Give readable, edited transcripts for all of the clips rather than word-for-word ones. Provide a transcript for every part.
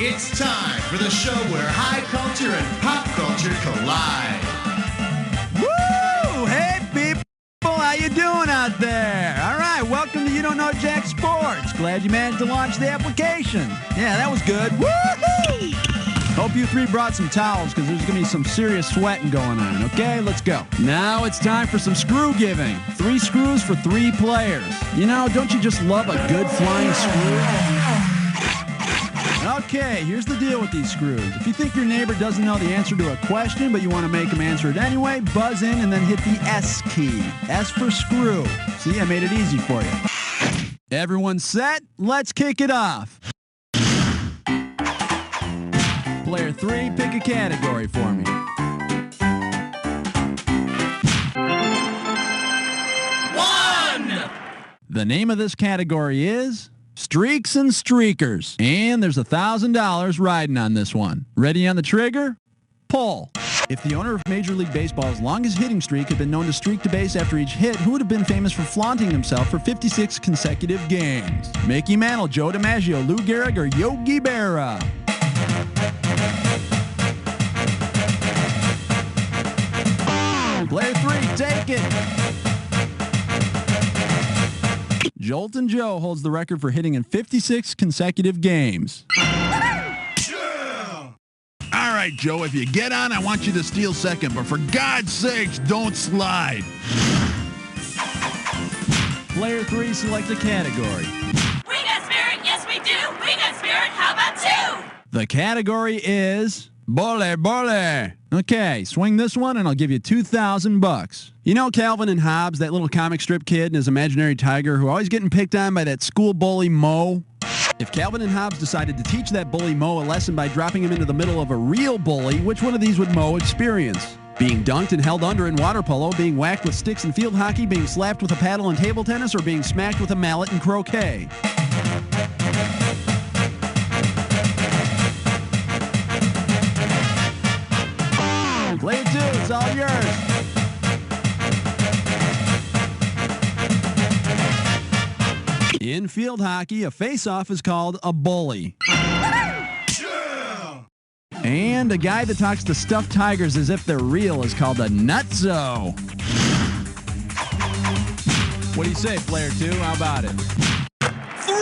It's time for the show where high culture and pop culture collide. Woo! Hey, people! How you doing out there? All right, welcome to You Don't Know Jack Sports. Glad you managed to launch the application. Yeah, that was good. Woo-hoo! Hope you three brought some towels because there's going to be some serious sweating going on. Okay, let's go. Now it's time for some screw giving. 3 screws for 3 players. You know, don't you just love a good flying screw? Okay, here's the deal with these screws. If you think your neighbor doesn't know the answer to a question, but you want to make him answer it anyway, buzz in and then hit the S key. S for screw. See, I made it easy for you. Everyone set? Let's kick it off. Player 3, pick a category for me. 1! The name of this category is Streaks and Streakers. And there's $1,000 riding on this one. Ready on the trigger? Pull. If the owner of Major League Baseball's longest hitting streak had been known to streak to base after each hit, who would have been famous for flaunting himself for 56 consecutive games? Mickey Mantle, Joe DiMaggio, Lou Gehrig, or Yogi Berra? Player 3, take it. Joltin' Joe holds the record for hitting in 56 consecutive games. Yeah. All right, Joe, if you get on, I want you to steal second, but for God's sakes, don't slide. Player 3, select a category. We got spirit, yes we do. We got spirit, how about 2? The category is Bole. Okay, swing this one and I'll give you $2,000. You know Calvin and Hobbes, that little comic strip kid and his imaginary tiger who always getting picked on by that school bully Mo? If Calvin and Hobbes decided to teach that bully Mo a lesson by dropping him into the middle of a real bully, which one of these would Mo experience? Being dunked and held under in water polo, being whacked with sticks in field hockey, being slapped with a paddle in table tennis, or being smacked with a mallet in croquet? Player 2, it's all yours. In field hockey, a face-off is called a bully. Yeah. And a guy that talks to stuffed tigers as if they're real is called a nutso. What do you say, player 2? How about it? 3!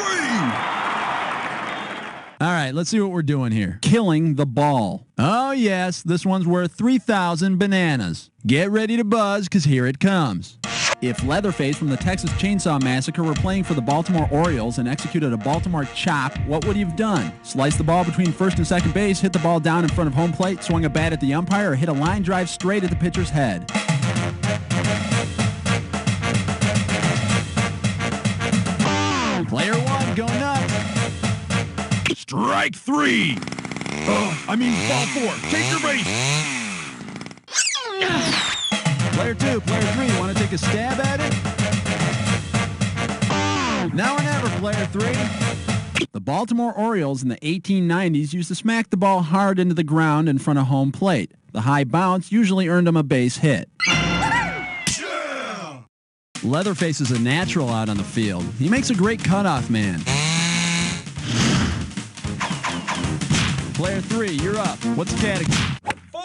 All right, let's see what we're doing here. Killing the ball. Oh, yes, this one's worth 3,000 bananas. Get ready to buzz, because here it comes. If Leatherface from the Texas Chainsaw Massacre were playing for the Baltimore Orioles and executed a Baltimore chop, what would he have done? Slice the ball between first and second base, hit the ball down in front of home plate, swung a bat at the umpire, or hit a line drive straight at the pitcher's head? Player 1, go nuts. Strike 3! Ball 4. Take your base! Player 2, player 3, want to take a stab at it? Now or never, player 3. The Baltimore Orioles in the 1890s used to smack the ball hard into the ground in front of home plate. The high bounce usually earned them a base hit. Yeah. Leatherface is a natural out on the field. He makes a great cutoff man. Player 3, you're up. What's the category? 4!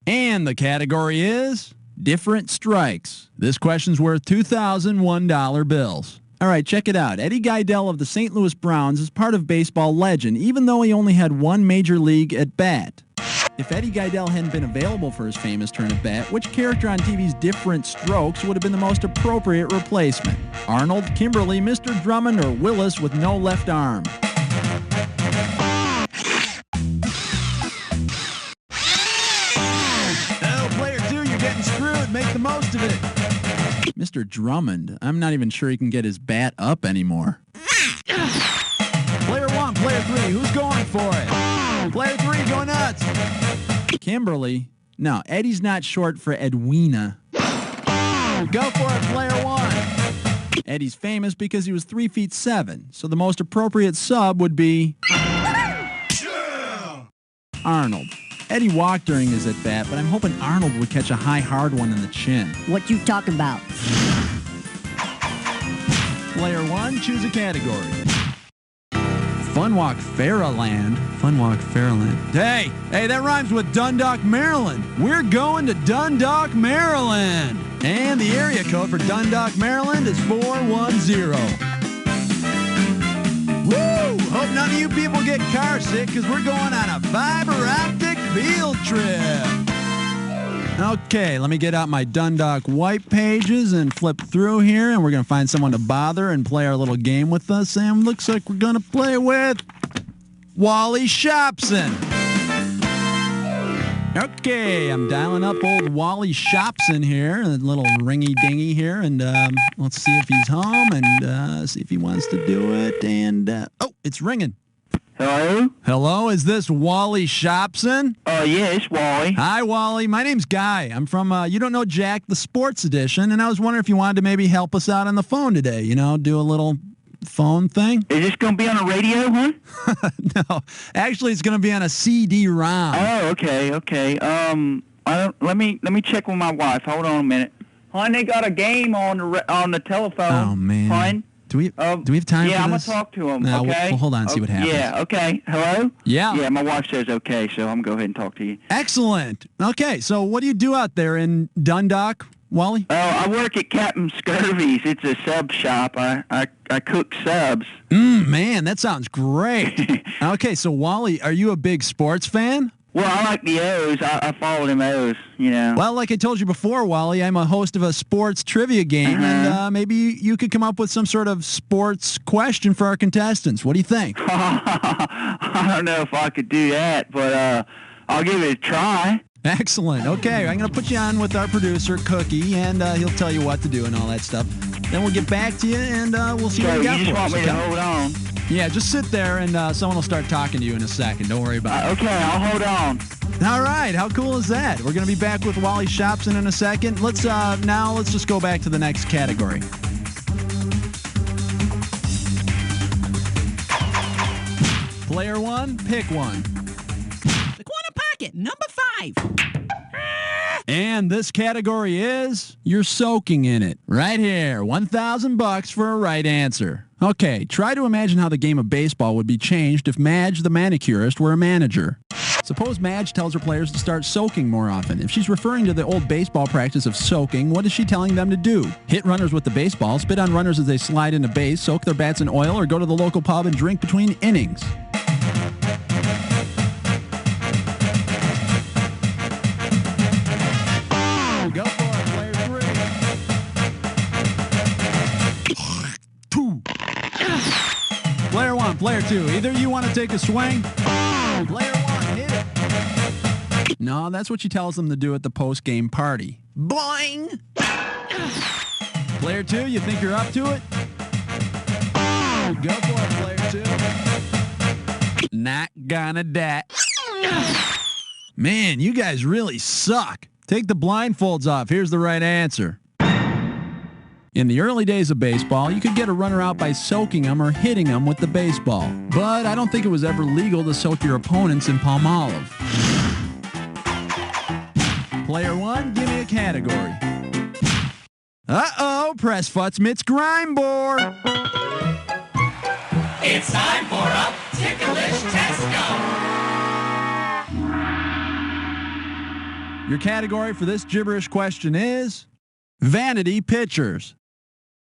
And the category is different strikes. This question's worth $2,001 bills. All right, check it out. Eddie Geidel of the St. Louis Browns is part of baseball legend, even though he only had 1 major league at bat. If Eddie Geidel hadn't been available for his famous turn at bat, which character on TV's Different Strokes would have been the most appropriate replacement? Arnold, Kimberly, Mr. Drummond, or Willis with no left arm? Make the most of it. Mr. Drummond, I'm not even sure he can get his bat up anymore. Player 1, player 3, who's going for it? Player 3, go nuts. Kimberly? No, Eddie's not short for Edwina. Go for it, player 1. Eddie's famous because he was 3'7", so the most appropriate sub would be Arnold. Eddie walked during his at-bat, but I'm hoping Arnold would catch a high, hard one in the chin. What you talking about? Player 1, choose a category. Funwalk Fairyland. Funwalk Fairyland. Hey, that rhymes with Dundalk, Maryland. We're going to Dundalk, Maryland. And the area code for Dundalk, Maryland is 410. Woo! Hope none of you people get car sick because we're going on a fiber optic field trip. Okay, let me get out my Dundalk white pages and flip through here, and we're going to find someone to bother and play our little game with us. And looks like we're going to play with Wally Shopson. Okay, I'm dialing up old Wally Shopson here, a little ringy-dingy here, and let's see if he's home and see if he wants to do it. And, oh, it's ringing. Hello? Hello, is this Wally Shopson? Yeah, it's Wally. Hi, Wally. My name's Guy. I'm from, You Don't Know Jack, the Sports Edition, and I was wondering if you wanted to maybe help us out on the phone today, you know, do a little phone thing. Is this going to be on the radio, huh? No, actually, it's going to be on a CD-ROM. Oh, okay. Let me check with my wife. Hold on a minute. Hon, they got a game on the telephone. Oh, man. Hon? Do we have time for this? Yeah, I'm going to talk to him, No, okay? We'll hold on and see what happens. Yeah, okay. Hello? Yeah. Yeah, my wife says okay, so I'm going to go ahead and talk to you. Excellent. Okay, so what do you do out there in Dundalk, Wally? Oh, I work at Captain Scurvy's. It's a sub shop. I cook subs. Man, that sounds great. Okay, so Wally, are you a big sports fan? Well, I like the O's. I follow them O's, you know. Well, like I told you before, Wally, I'm a host of a sports trivia game, and maybe you could come up with some sort of sports question for our contestants. What do you think? I don't know if I could do that, but I'll give it a try. Excellent. Okay, I'm going to put you on with our producer, Cookie, and he'll tell you what to do and all that stuff. Then we'll get back to you, and we'll see what we got you just for us. want me to hold on? Yeah, just sit there, and someone will start talking to you in a second. Don't worry about it. Okay, I'll hold on. All right, how cool is that? We're going to be back with Wally Shopson in a second. Let's just go back to the next category. Player one, pick one. The corner pocket, number 5. And this category is you're soaking in it. Right here, $1,000 for a right answer. Okay, try to imagine how the game of baseball would be changed if Madge the manicurist were a manager. Suppose Madge tells her players to start soaking more often. If she's referring to the old baseball practice of soaking, what is she telling them to do? Hit runners with the baseball, spit on runners as they slide into base, soak their bats in oil, or go to the local pub and drink between innings? Go for it, player 3. 2. Player 1, player 2. Either you want to take a swing. Player 1, hit it. No, that's what she tells them to do at the post-game party. Boing! Player 2, you think you're up to it? Go for it, player 2. Not gonna dat. Man, you guys really suck. Take the blindfolds off. Here's the right answer. In the early days of baseball, you could get a runner out by soaking them or hitting them with the baseball. But I don't think it was ever legal to soak your opponents in Palmolive. Player 1, give me a category. Uh-oh, press futz mitts grime board. It's time for a ticklish Tesco. Your category for this gibberish question is vanity pictures.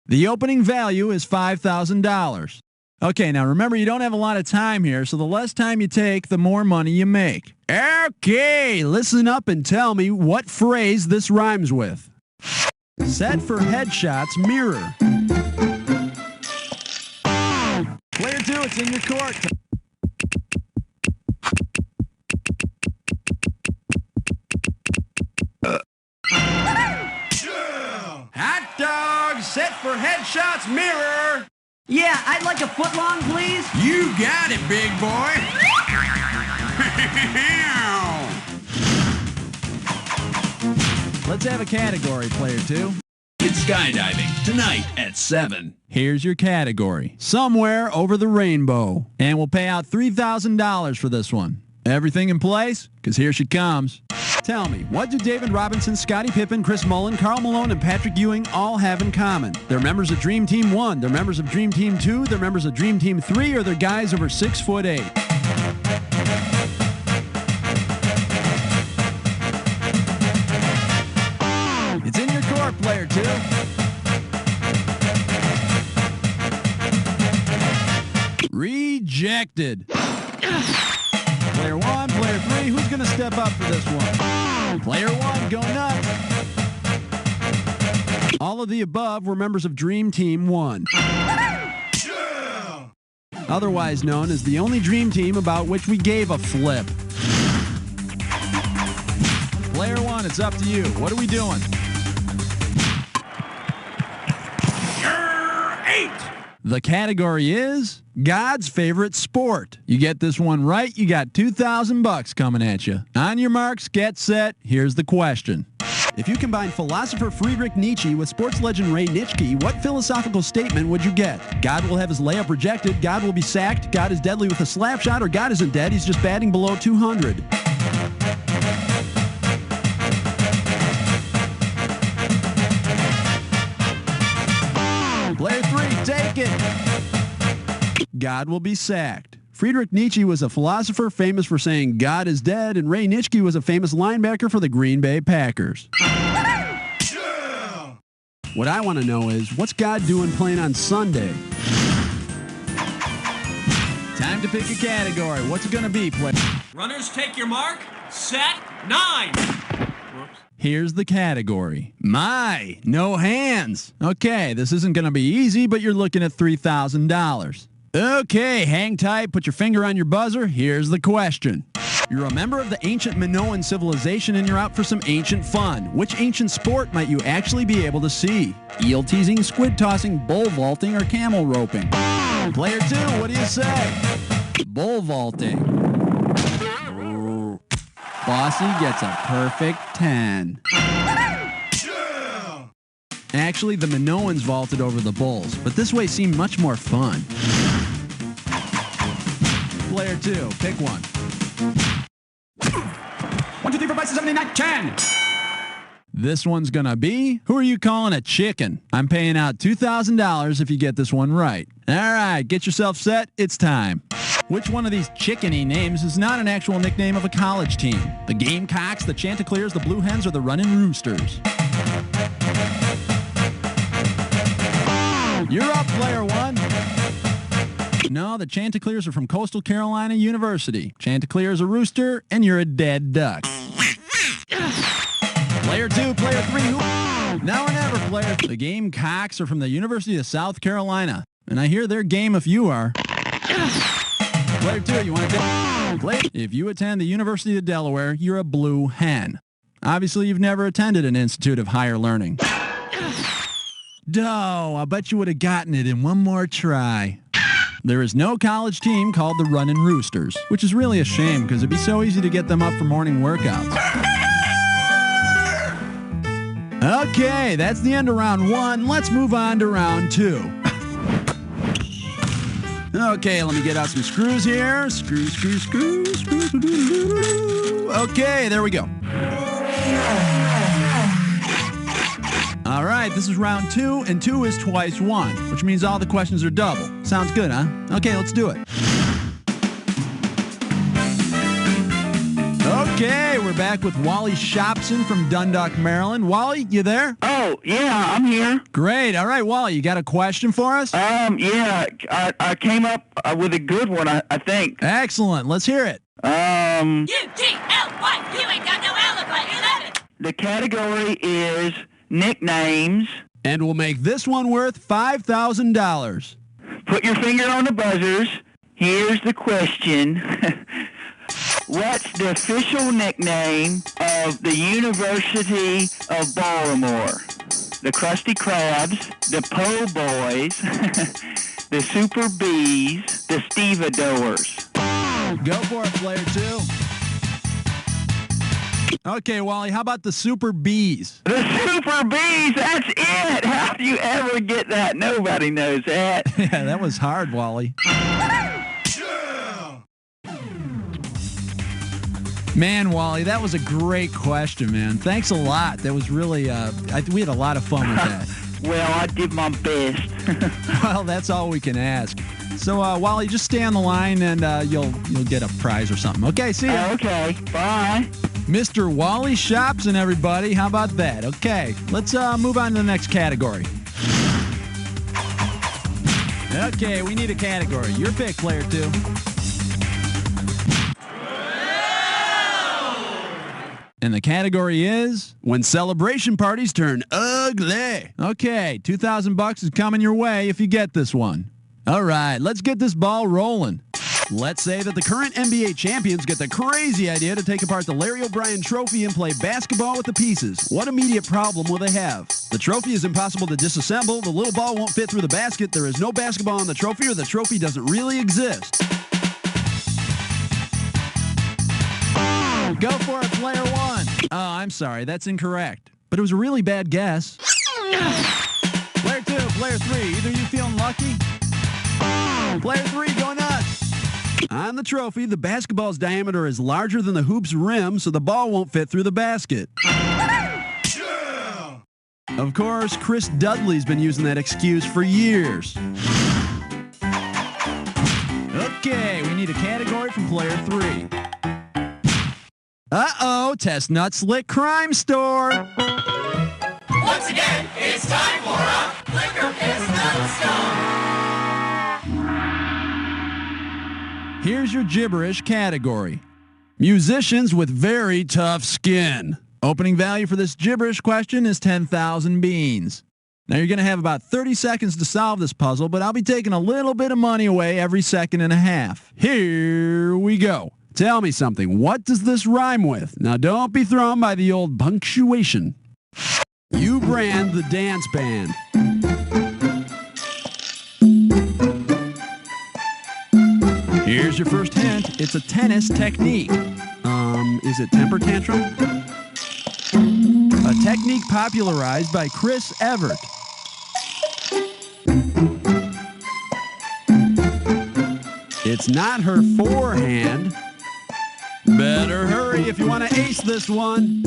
The opening value is $5,000. Okay, now remember you don't have a lot of time here, so the less time you take, the more money you make. Okay, listen up and tell me what phrase this rhymes with. Set for headshots, mirror. Player 2, it's in your court. Hot dog, set for headshots, mirror. Yeah, I'd like a foot long, please. You got it, big boy. Let's have a category, player 2. It's skydiving tonight at 7. Here's your category. Somewhere over the rainbow. And we'll pay out $3,000 for this one. Everything in place? Because here she comes. Tell me, what do David Robinson, Scottie Pippen, Chris Mullin, Karl Malone, and Patrick Ewing all have in common? They're members of Dream Team 1, they're members of Dream Team 2, they're members of Dream Team 3, or they're guys over 6'8". It's in your court, player 2. Rejected. Player 1, player 3, who's going to step up for this one? Player 1, go nuts. All of the above were members of Dream Team 1. Otherwise known as the only Dream Team about which we gave a flip. Player 1, it's up to you. What are we doing? You're 8. The category is God's favorite sport. You get this one right, you got $2,000 coming at you. On your marks, get set. Here's the question. If you combine philosopher Friedrich Nietzsche with sports legend Ray Nitschke, what philosophical statement would you get? God will have his layup rejected, God will be sacked, God is deadly with a slap shot, or God isn't dead, he's just batting below 200. Player 3, take it. God will be sacked. Friedrich Nietzsche was a philosopher famous for saying God is dead, and Ray Nitschke was a famous linebacker for the Green Bay Packers. What I want to know is, what's God doing playing on Sunday? Time to pick a category. What's it going to be, player? Runners, take your mark. Set. 9. Here's the category. My, no hands. Okay, this isn't going to be easy, but you're looking at $3,000. Okay, hang tight, put your finger on your buzzer. Here's the question. You're a member of the ancient Minoan civilization and you're out for some ancient fun. Which ancient sport might you actually be able to see? Eel teasing, squid tossing, bull vaulting, or camel roping? Player 2, what do you say? Bull vaulting. Bossy gets a perfect 10. Actually, the Minoans vaulted over the bulls, but this way seemed much more fun. Player 2, pick one. 1, 2, 3, 4, 5, 6, 7, 8, 9, 10. This one's gonna be, who are you calling a chicken? I'm paying out $2,000 if you get this one right. All right, get yourself set. It's time. Which one of these chickeny names is not an actual nickname of a college team? The Gamecocks, the Chanticleers, the Blue Hens, or the Runnin' Roosters? You're up, player 1. No, the Chanticleers are from Coastal Carolina University. Chanticleer is a rooster, and you're a dead duck. Player 2, player 3, now or never, player. The Gamecocks are from the University of South Carolina, and I hear they're game if you are. Player 2, you want to play? If you attend the University of Delaware, you're a blue hen. Obviously, you've never attended an institute of higher learning. Doh, I bet you would have gotten it in one more try. There is no college team called the Runnin' Roosters, which is really a shame because it'd be so easy to get them up for morning workouts. Okay, that's the end of round 1. Let's move on to round 2. Okay, let me get out some screws here. Screw. Okay, there we go. All right, this is round 2, and 2 is twice 1, which means all the questions are double. Sounds good, huh? Okay, let's do it. Okay, we're back with Wally Shopson from Dundalk, Maryland. Wally, you there? Oh, yeah, I'm here. Great. All right, Wally, you got a question for us? Yeah, I came up with a good one, I think. Excellent. Let's hear it. U-T-L-Y, you ain't got no alibi, 11. The category is nicknames. And we'll make this one worth $5,000. Put your finger on the buzzers. Here's the question. What's the official nickname of the University of Baltimore? The Krusty Krabs, the Po Boys, the Super Bees, the Stevedores. Go for it, player 2. Okay, Wally, how about the Super Bees? The Super Bees, that's it! How do you ever get that? Nobody knows that. Yeah, that was hard, Wally. Man, Wally, that was a great question, man. Thanks a lot. That was really, we had a lot of fun with that. Well, I'd give my best. Well, that's all we can ask. So, Wally, just stay on the line and you'll get a prize or something. Okay, see ya. Okay, bye. Mr. Wally Shopson, everybody. How about that? Okay, let's move on to the next category. Okay, we need a category. Your pick, player 2. And the category is when celebration parties turn ugly. Okay, $2,000 is coming your way if you get this one. All right, let's get this ball rolling. Let's say that the current NBA champions get the crazy idea to take apart the Larry O'Brien trophy and play basketball with the pieces. What immediate problem will they have? The trophy is impossible to disassemble, the little ball won't fit through the basket, there is no basketball on the trophy, or the trophy doesn't really exist. Go for it, player 1. Oh, I'm sorry, that's incorrect. But it was a really bad guess. Player 2, player 3, either you feeling lucky? Player 3, go nuts. On the trophy, the basketball's diameter is larger than the hoop's rim, so the ball won't fit through the basket. Yeah. Of course, Chris Dudley's been using that excuse for years. Okay, we need a category from player 3. Uh-oh, Chestnut Slick Crime Store. Once again, it's time for a Liquor Chestnut Store. Here's your gibberish category. Musicians with very tough skin. Opening value for this gibberish question is 10,000 beans. Now you're going to have about 30 seconds to solve this puzzle, but I'll be taking a little bit of money away every second and a half. Here we go. Tell me something. What does this rhyme with? Now don't be thrown by the old punctuation. You brand the dance band. Here's your first hint. It's a tennis technique. Is it temper tantrum? A technique popularized by Chris Evert. It's not her forehand. Better hurry if you want to ace this one.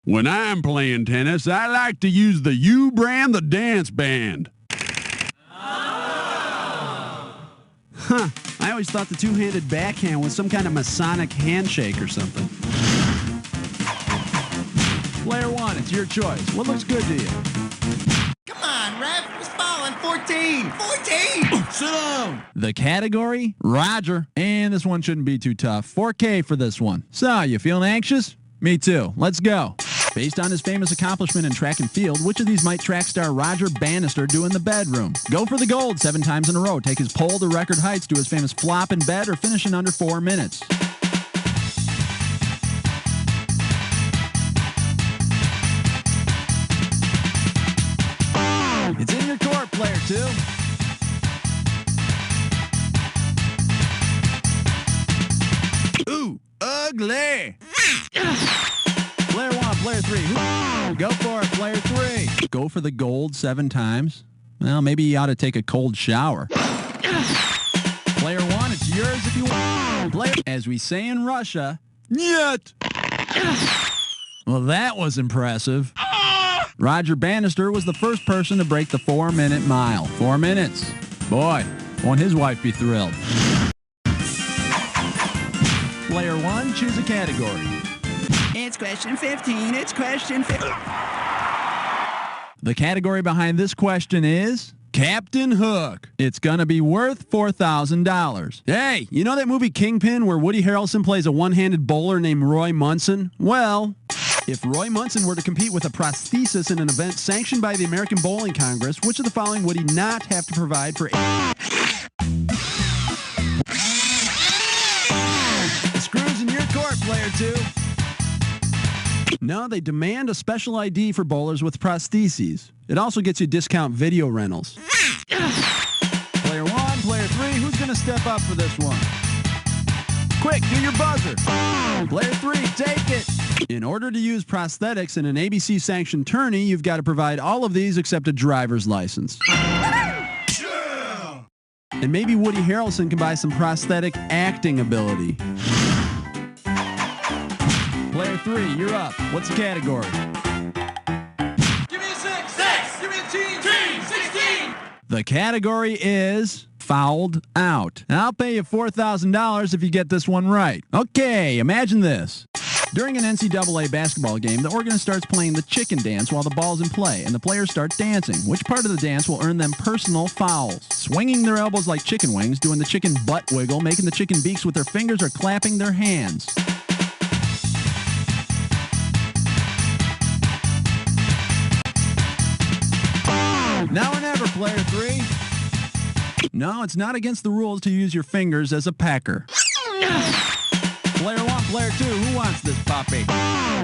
When I'm playing tennis, I like to use the U brand, the dance band. Huh. I always thought the two-handed backhand was some kind of Masonic handshake or something. Player 1, it's your choice. What looks good to you? Come on, ref. It's falling. 14. 14. Sit down. The category? Roger. And this one shouldn't be too tough. 4K for this one. So, you feeling anxious? Me too. Let's go. Based on his famous accomplishment in track and field, which of these might track star Roger Bannister do in the bedroom? Go for the gold 7 times in a row. Take his pole to record heights, do his famous flop in bed, or finish in under 4 minutes. It's in your court, player 2. Ooh, ugly. Player 1, player 3. Go for it, player 3. Go for the gold 7 times. Well, maybe you ought to take a cold shower. Player 1, it's yours if you want. Player, as we say in Russia, Nyet. Well, that was impressive. Roger Bannister was the first person to break the 4-minute mile. 4 minutes. Boy, won't his wife be thrilled. Player 1, choose a category. It's question 15. It's question 15. The category behind this question is Captain Hook. It's going to be worth $4,000. Hey, you know that movie Kingpin where Woody Harrelson plays a one-handed bowler named Roy Munson? Well, if Roy Munson were to compete with a prosthesis in an event sanctioned by the American Bowling Congress, which of the following would he not have to provide for The screw's in your court, player 2. No, they demand a special ID for bowlers with prostheses. It also gets you discount video rentals. Player 1, player 3, who's going to step up for this one? Quick, do your buzzer. Player 3, take it. In order to use prosthetics in an ABC-sanctioned tourney, you've got to provide all of these except a driver's license. Yeah. And maybe Woody Harrelson can buy some prosthetic acting ability. Player 3, you're up. What's the category? Give me a 6. 6. Give me a team. Team. 16. The category is fouled out. I'll pay you $4,000 if you get this one right. Okay, imagine this. During an NCAA basketball game, the organist starts playing the chicken dance while the ball's in play, and the players start dancing. Which part of the dance will earn them personal fouls? Swinging their elbows like chicken wings, doing the chicken butt wiggle, making the chicken beaks with their fingers, or clapping their hands? Now or never, player 3. No, it's not against the rules to use your fingers as a pecker. Player 1, player 2, who wants this puppy?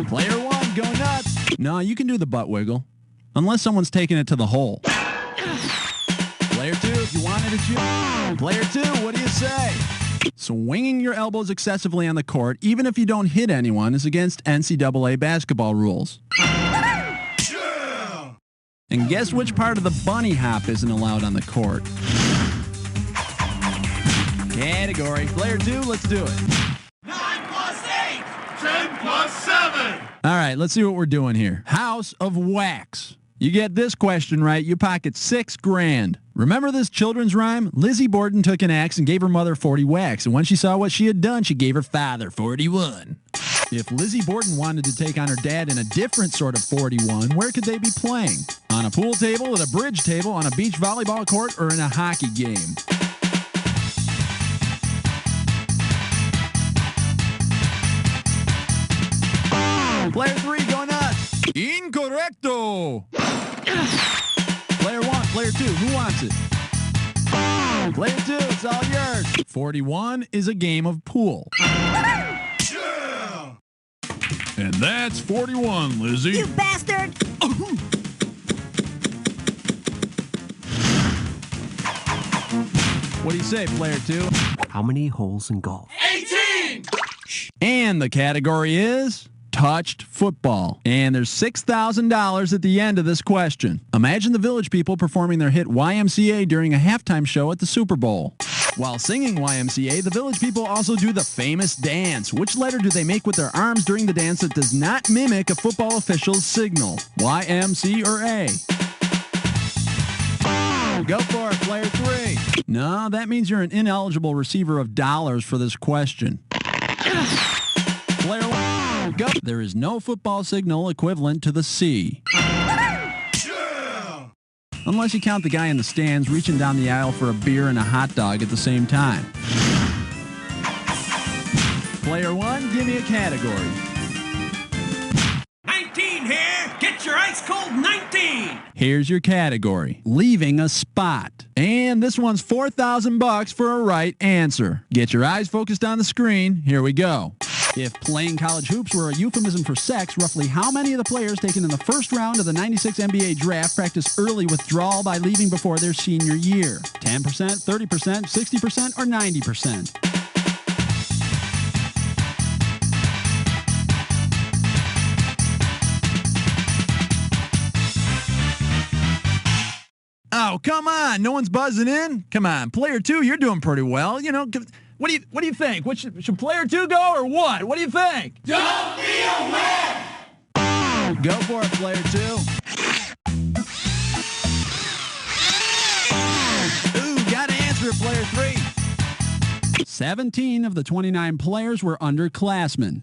Player 1, go nuts. No, you can do the butt wiggle. Unless someone's taking it to the hole. Player 2, if you wanted it, you. Player 2, what do you say? Swinging your elbows excessively on the court, even if you don't hit anyone, is against NCAA basketball rules. And guess which part of the bunny hop isn't allowed on the court? Category. Player 2, let's do it. 9 plus 8. 10 plus 7. All right, let's see what we're doing here. House of Wax. You get this question right, you pocket $6,000. Remember this children's rhyme? Lizzie Borden took an axe and gave her mother 40 whacks, and when she saw what she had done, she gave her father 41. If Lizzie Borden wanted to take on her dad in a different sort of 41, where could they be playing? On a pool table, at a bridge table, on a beach volleyball court, or in a hockey game? Player 3, go nuts. Incorrecto. Player 1, player 2, who wants it? Player 2, it's all yours. 41 is a game of pool. And that's 41, Lizzie. You bastard! What do you say, player 2? How many holes in golf? 18. And the category is touched football. And there's $6,000 at the end of this question. Imagine the Village People performing their hit YMCA during a halftime show at the Super Bowl. While singing YMCA, the Village People also do the famous dance. Which letter do they make with their arms during the dance that does not mimic a football official's signal? Y, M, C, or A? Go for it, player 3. No, that means you're an ineligible receiver of dollars for this question. Player 1, go. There is no football signal equivalent to the C. Unless you count the guy in the stands reaching down the aisle for a beer and a hot dog at the same time. Player 1, give me a category. 19 here! Get your ice cold 19! Here's your category. Leaving a spot. And this one's $4,000 for a right answer. Get your eyes focused on the screen. Here we go. If playing college hoops were a euphemism for sex, roughly how many of the players taken in the first round of the '96 NBA draft practiced early withdrawal by leaving before their senior year? 10%, 30%, 60%, or 90%? Oh, come on. No one's buzzing in? Come on. Player 2, you're doing pretty well. You know, what do you think? Should player 2 go or what? What do you think? Don't be a wimp. Go for it, player 2. Ooh, gotta answer it, player 3. 17 of the 29 players were underclassmen.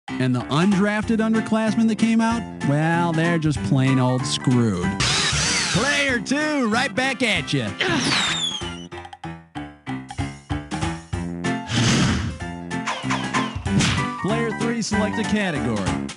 And the undrafted underclassmen that came out, well, they're just plain old screwed. Player 2, right back at you. Player 3, select a category.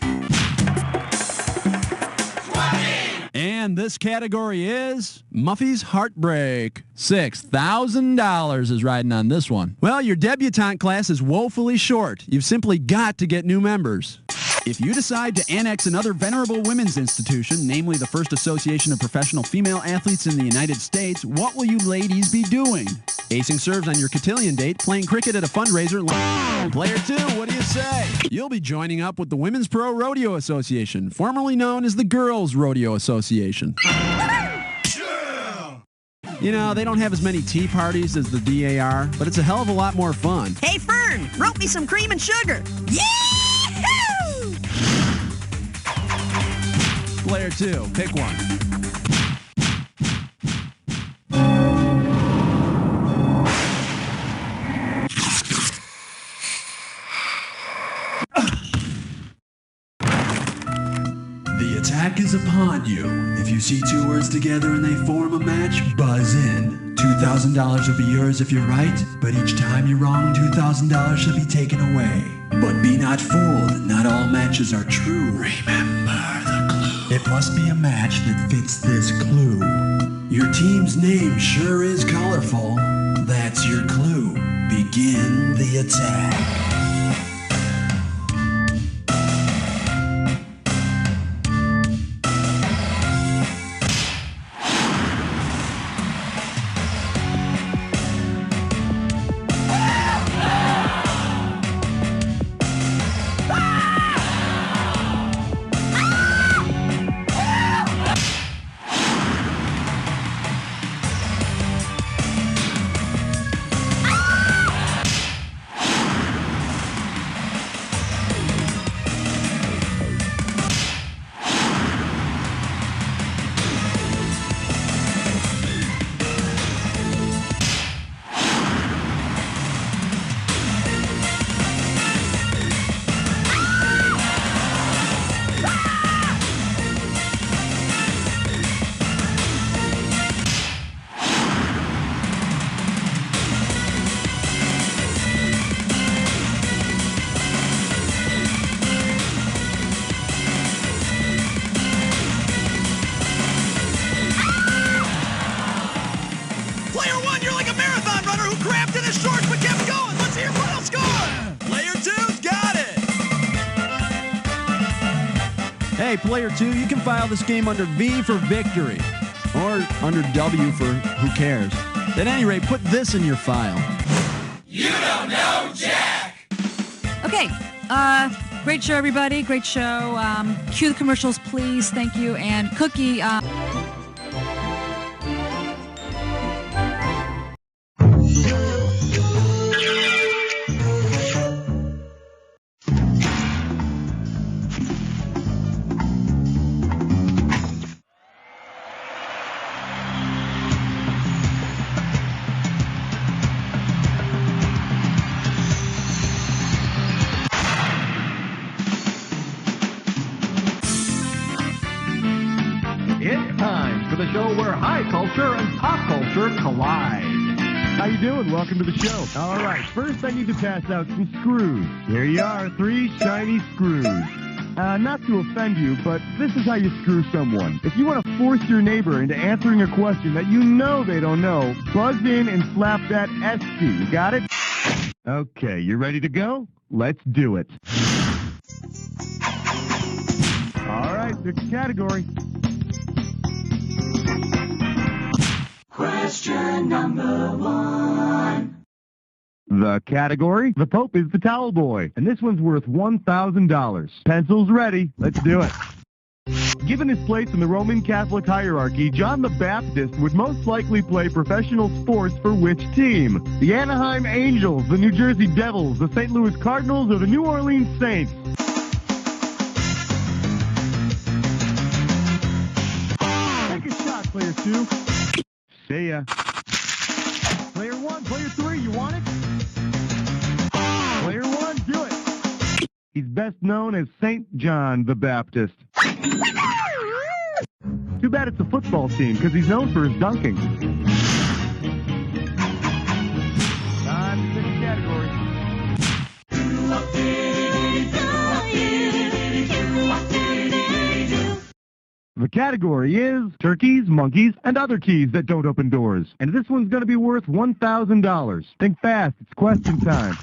20. And this category is Muffy's Heartbreak. $6,000 is riding on this one. Well, your debutante class is woefully short. You've simply got to get new members. If you decide to annex another venerable women's institution, namely the First Association of Professional Female Athletes in the United States, what will you ladies be doing? Acing serves on your cotillion date, playing cricket at a fundraiser. Player 2, what do you say? You'll be joining up with the Women's Pro Rodeo Association, formerly known as the Girls Rodeo Association. You know, they don't have as many tea parties as the DAR, but it's a hell of a lot more fun. Hey, Fern, rope me some cream and sugar. Yee-hoo! Player 2, pick one. The attack is upon you. If you see two words together and they form a match, buzz in. $2,000 will be yours if you're right, but each time you're wrong, $2,000 shall be taken away. But be not fooled, not all matches are true. Remember the clue. It must be a match that fits this clue. Your team's name sure is colorful. That's your clue. Begin the attack. Hey, Player 2, you can file this game under V for victory, or under W for who cares. At any rate, put this in your file. You don't know Jack! Okay, great show, everybody. Great show. Cue the commercials, please. Thank you. And Cookie, the show where high culture and pop culture collide. How you doing? Welcome to the show. All right, first I need to pass out some screws. Here you are, 3 shiny screws. Not to offend you, but this is how you screw someone. If you want to force your neighbor into answering a question that you know they don't know, buzz in and slap that S key. You got it? Okay, you ready to go? Let's do it. All right, pick a category. Question number 1. The category, the Pope is the towel boy, and this one's worth $1,000. Pencils ready, let's do it. Given his place in the Roman Catholic hierarchy, John the Baptist would most likely play professional sports for which team? The Anaheim Angels, the New Jersey Devils, the St. Louis Cardinals, or the New Orleans Saints? Take a shot, Player 2. See ya. Player 1, Player 3, you want it? Player 1, do it. He's best known as St. John the Baptist. Too bad it's a football team, because he's known for his dunking. Time to pick a category. The category is turkeys, monkeys, and other keys that don't open doors. And this one's going to be worth $1,000. Think fast, it's question time.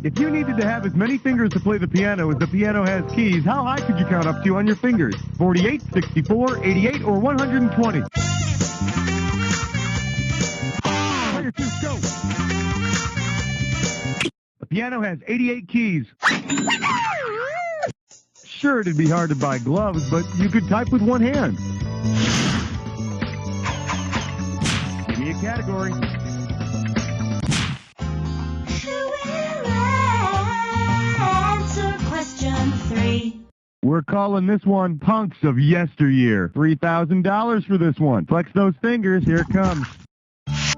If you needed to have as many fingers to play the piano as the piano has keys, how high could you count up to on your fingers? 48, 64, 88, or 120? Player 2, go! The piano has 88 keys. Sure, it'd be hard to buy gloves, but you could type with one hand. category. Who will answer question 3? We're calling this one Punks of Yesteryear. $3,000 for this one. Flex those fingers. Here it comes.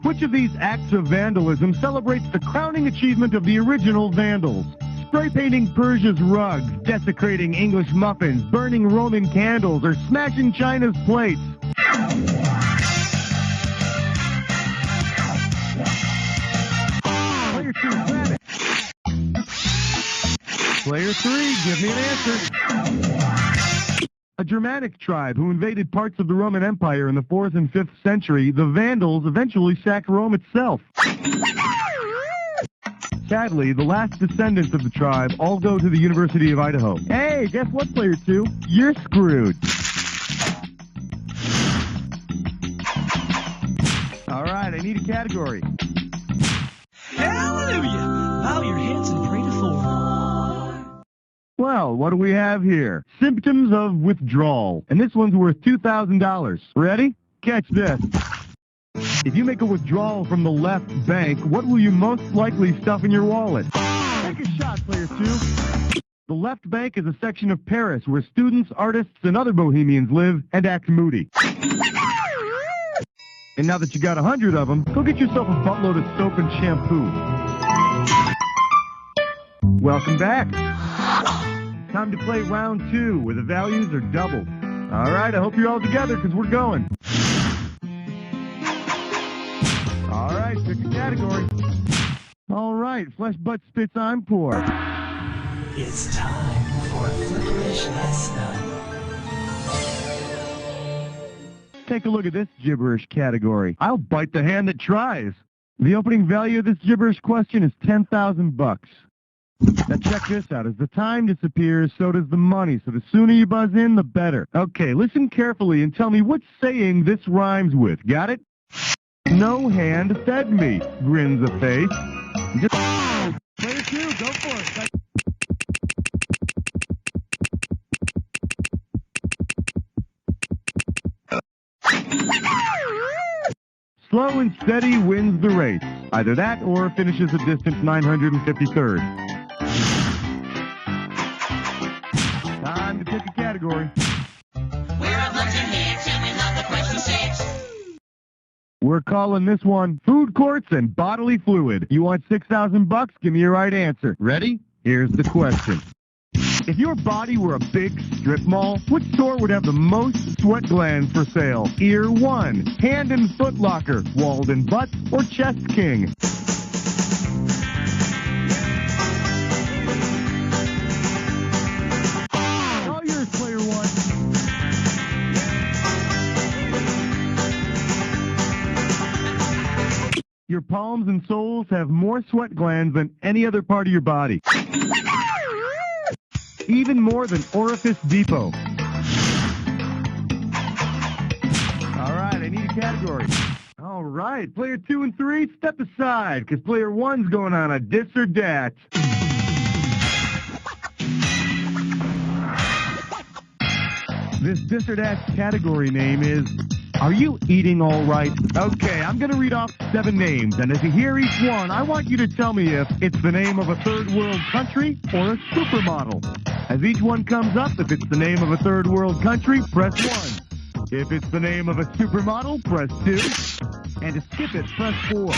Which of these acts of vandalism celebrates the crowning achievement of the original Vandals? Spray painting Persia's rugs, desecrating English muffins, burning Roman candles, or smashing China's plates? Player 2, grab it. Player 3, give me an answer. A Germanic tribe who invaded parts of the Roman Empire in the 4th and 5th century, the Vandals eventually sacked Rome itself. Sadly, the last descendants of the tribe all go to the University of Idaho. Hey, guess what, Player 2? You're screwed. All right, I need a category. Hallelujah! Bow your heads and pray to 4. Well, what do we have here? Symptoms of withdrawal. And this one's worth $2,000. Ready? Catch this. If you make a withdrawal from the left bank, what will you most likely stuff in your wallet? Take a shot, Player 2. The left bank is a section of Paris where students, artists, and other bohemians live and act moody. And now that you got 100 of them, go get yourself a buttload of soap and shampoo. Welcome back. Time to play round 2, where the values are doubled. All right, I hope you're all together, because we're going. All right, pick a category. All right, flesh, butt, spits, I'm poor. It's time for Gibberish lesson. Take a look at this gibberish category. I'll bite the hand that tries. The opening value of this gibberish question is $10,000. Now check this out. As the time disappears, so does the money. So the sooner you buzz in, the better. Okay, listen carefully and tell me what saying this rhymes with. Got it? No hand fed me, grins a face. Just Player 2, go for it. Slow and steady wins the race. Either that or finishes a distant 953rd. Time to pick a category. We're a bunch of hicks and we love the question 6. We're calling this one Food Courts and Bodily Fluid. You want $6,000? Give me your right answer. Ready? Here's the question. If your body were a big strip mall, which store would have the most sweat glands for sale? Ear 1, Hand and Foot Locker, Walden Butts, or Chest King? All yours, Player 1. Your palms and soles have more sweat glands than any other part of your body. Even more than Orifice Depot. All right, I need a category. All right, Player 2 and 3, step aside, because Player 1's going on a dis or dat. This dis or dat category name is, are you eating all right? Okay, I'm going to read off 7 names, and as you hear each one, I want you to tell me if it's the name of a third world country or a supermodel. As each one comes up, if it's the name of a third world country, press 1. If it's the name of a supermodel, press 2. And to skip it, press 4.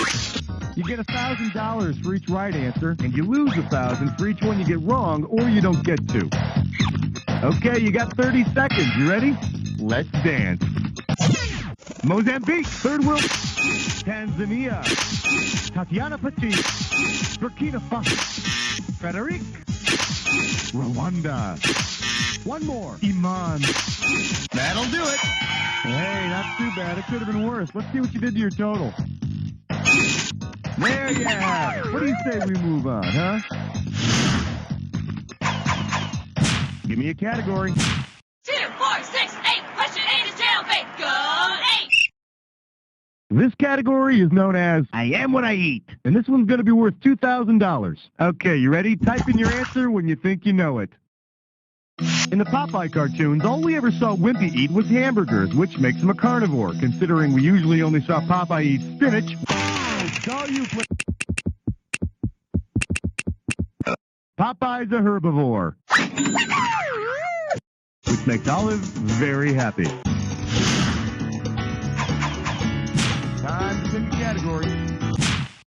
You get $1,000 for each right answer, and you lose $1,000 for each one you get wrong or you don't get to. Okay, you got 30 seconds. You ready? Let's dance. Mozambique, third world. Tanzania. Tatiana Petit. Burkina Faso. Frederic. Rwanda. One more. Iman. That'll do it. Hey, not too bad. It could have been worse. Let's see what you did to your total. There you have it. What do you say we move on, huh? Give me a category. 2, 4, 6, 8. Question 8 is jailbait. Go 8. This category is known as I Am What I Eat, and this one's going to be worth $2,000. Okay, you ready? Type in your answer when you think you know it. In the Popeye cartoons, all we ever saw Wimpy eat was hamburgers, which makes him a carnivore, considering we usually only saw Popeye eat spinach. Popeye's a herbivore, which makes Olive very happy. Time to pick a category.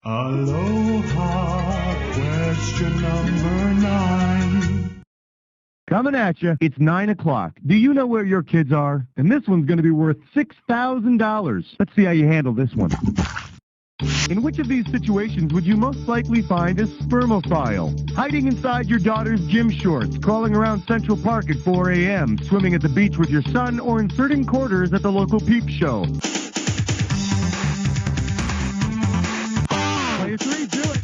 Aloha, question number 9. Coming at you, it's 9 o'clock. Do you know where your kids are? And this one's going to be worth $6,000. Let's see how you handle this one. In which of these situations would you most likely find a spermophile? Hiding inside your daughter's gym shorts, crawling around Central Park at 4 a.m., swimming at the beach with your son, or inserting quarters at the local peep show? Player 3, do it.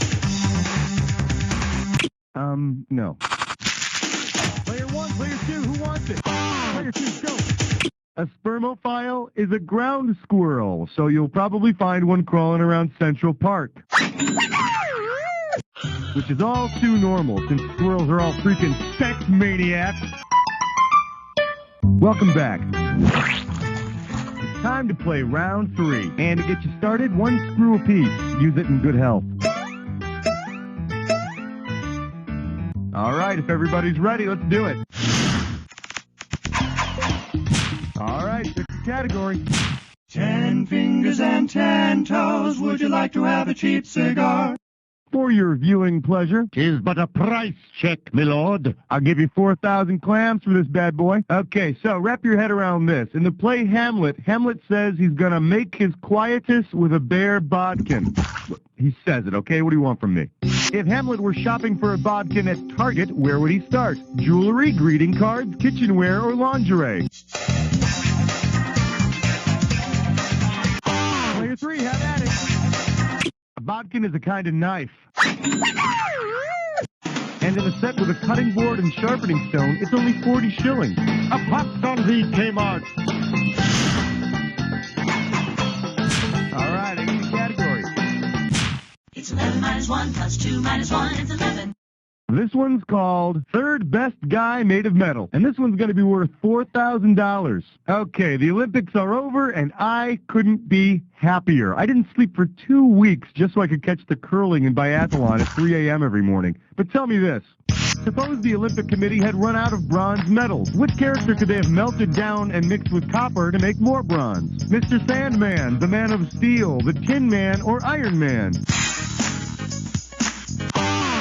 No. Player 1, player 2, who wants it? Player 2, go. A spermophile is a ground squirrel, so you'll probably find one crawling around Central Park. Which is all too normal, since squirrels are all freaking sex maniacs. Welcome back. It's time to play round 3. And to get you started, 1 screw apiece. Use it in good health. All right, if everybody's ready, let's do it. All right, pick the category. 10 fingers and 10 toes. Would you like to have a cheap cigar? For your viewing pleasure, 'tis but a price check, my lord. I'll give you 4,000 clams for this bad boy. Okay, so wrap your head around this. In the play Hamlet, Hamlet says he's gonna make his quietus with a bare bodkin. He says it, okay? What do you want from me? If Hamlet were shopping for a bodkin at Target, where would he start? Jewelry, greeting cards, kitchenware, or lingerie? Player 3, have at it. A bodkin is a kind of knife. And in a set with a cutting board and sharpening stone, it's only 40 shillings. A pops on the Kmart. All right, I get the category. It's 11 minus 1 plus 2 minus 1 is 11. This one's called Third Best Guy Made of Metal, and this one's going to be worth $4,000. Okay, the Olympics are over, and I couldn't be happier. I didn't sleep for 2 weeks just so I could catch the curling and biathlon at 3 a.m. every morning. But tell me this. Suppose the Olympic Committee had run out of bronze medals. Which character could they have melted down and mixed with copper to make more bronze? Mr. Sandman, the Man of Steel, the Tin Man, or Iron Man?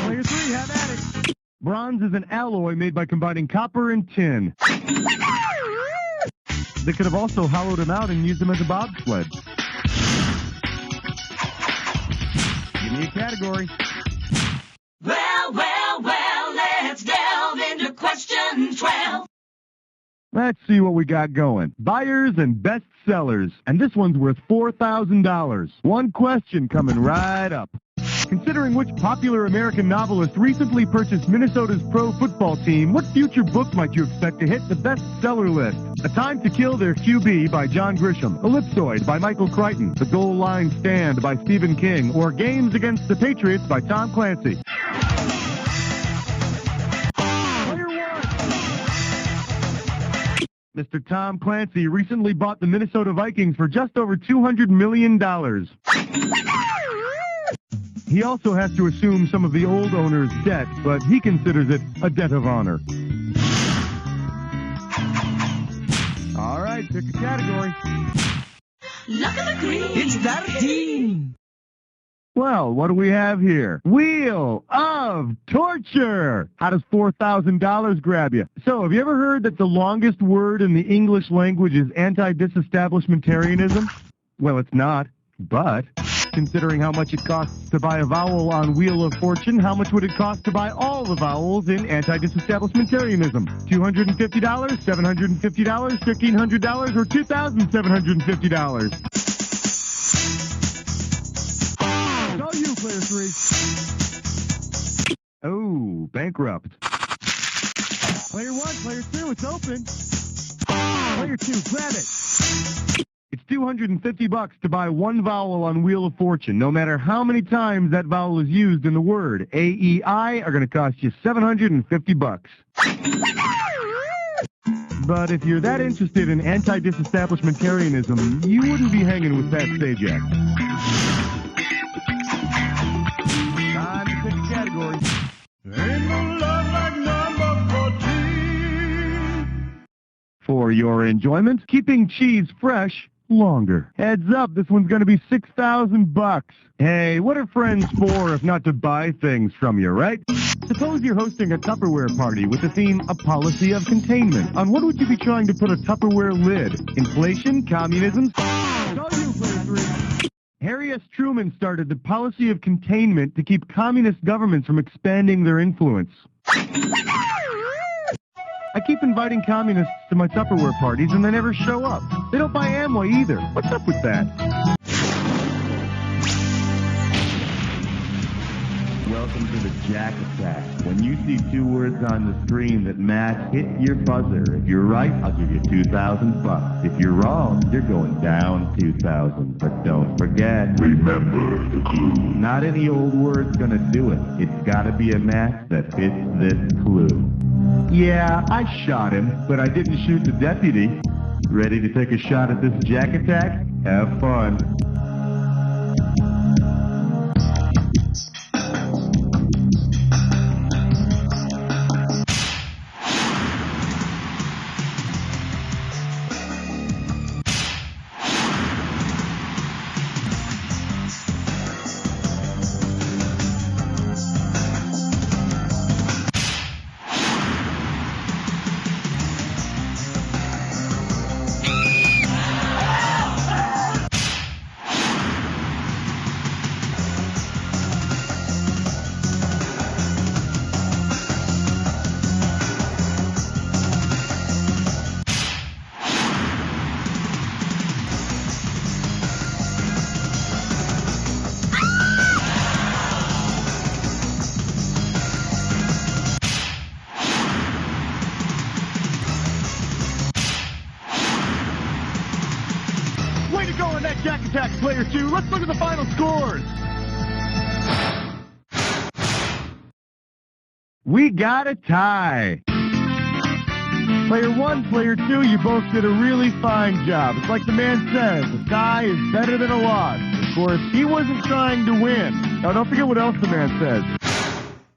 Player 3, have at it. Bronze is an alloy made by combining copper and tin. They could have also hollowed him out and used him as a bobsled. Give me a category. Well, let's delve into question 12. Let's see what we got going. Buyers and best sellers. And this one's worth $4,000. One question coming right up. Considering which popular American novelist recently purchased Minnesota's pro football team, what future book might you expect to hit the bestseller list? A Time to Kill Their QB by John Grisham, Ellipsoid by Michael Crichton, The Goal Line Stand by Stephen King, or Games Against the Patriots by Tom Clancy? Player 1. Mr. Tom Clancy recently bought the Minnesota Vikings for just over $200 million. He also has to assume some of the old owner's debt, but he considers it a debt of honor. All right, pick a category. Look at the green. It's 13. Well, what do we have here? Wheel of Torture. How does $4,000 grab you? So, have you ever heard that the longest word in the English language is anti-disestablishmentarianism? Well, it's not, but considering how much it costs to buy a vowel on Wheel of Fortune, how much would it cost to buy all the vowels in anti-disestablishmentarianism? $250, $750, $1,500, or $2,750? It's all you, player 3. Oh, bankrupt. Player 1, player 2, it's open. Player 2, grab it. It's $250 to buy one vowel on Wheel of Fortune. No matter how many times that vowel is used in the word. A, E, I are going to cost you $750. But if you're that interested in anti-disestablishmentarianism, you wouldn't be hanging with Pat Sajak. Time to pick a category. Ain't no love like number 14. For your enjoyment, keeping cheese fresh longer. Heads up, this one's going to be $6,000. Hey, what are friends for if not to buy things from you, right? Suppose you're hosting a Tupperware party with the theme, a policy of containment. On what would you be trying to put a Tupperware lid? Inflation? Communism? It's all you, player 3. Harry S. Truman started the policy of containment to keep communist governments from expanding their influence. I keep inviting communists to my Tupperware parties and they never show up. They don't buy Amway either. What's up with that? Welcome to the Jack Attack. When you see two words on the screen that match, hit your buzzer. If you're right, I'll give you $2,000. If you're wrong, you're going down 2,000. But don't forget, remember the clue. Not any old word's gonna do it. It's gotta be a match that fits this clue. Yeah, I shot him, but I didn't shoot the deputy. Ready to take a shot at this Jack Attack? Have fun. Way to go on that Jack Attack, player 2. Let's look at the final scores. We got a tie. Player 1, player 2, you both did a really fine job. It's like the man says, a tie is better than a loss. Of course, he wasn't trying to win. Now, don't forget what else the man says.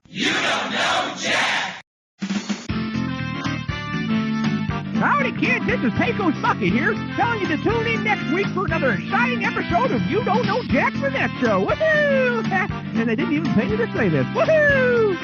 You don't know Jack! Howdy, kids. This is Pecos Bucky here, telling you to tune in next week for another exciting episode of You Don't Know Jack for That Show. Woohoo! And they didn't even pay me to say this. Woohoo!